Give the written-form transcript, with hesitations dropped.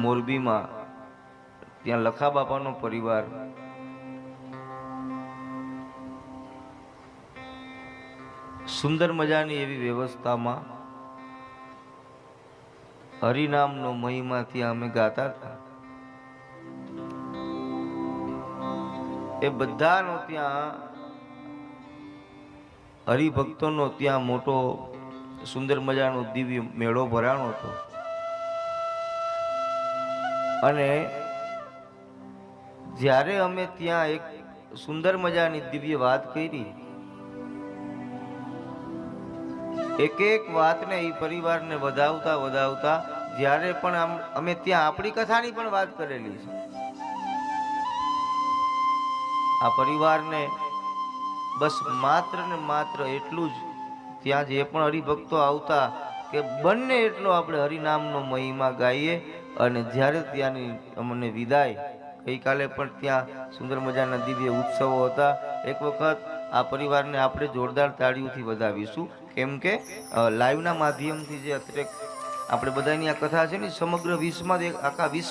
મોરબીમાં ત્યાં લખા બાપાનો પરિવાર સુંદર મજાની એવી વ્યવસ્થામાં હરિનામનો મહિમા ત્યાં અમે ગાતા હતા। એ બધાનો ત્યાં હરિભક્તોનો ત્યાં મોટો સુંદર મજાનો દિવ્ય મેળો ભરાણો હતો અને જ્યારે અમે ત્યાં એક સુંદર મજાની દિવ્ય વાત કરી, એક એક વાતને એ પરિવારને વધાવતા વધાવતા જ્યારે પણ અમે ત્યાં આપણી કથાની પણ વાત કરેલી છે। આ પરિવારને બસ માત્ર ને માત્ર એટલું જ ત્યાં જે પણ હરિભક્તો આવતા કે બંને એટલો આપણે હરિનામનો મહિમા ગાઈએ। અને જ્યારે ત્યાંની અમને વિદાય, ગઈકાલે પણ ત્યાં સુંદર મજાના દિવ્ય ઉત્સવો હતા। એક વખત આ પરિવારને આપણે જોરદાર તાળીઓથી વધાવીશું, કેમ કે લાઈવના માધ્યમથી જે અત્યારે આપણે બધાની આ કથા છે ને સમગ્ર વિશ્વમાં આખા વિશ્વ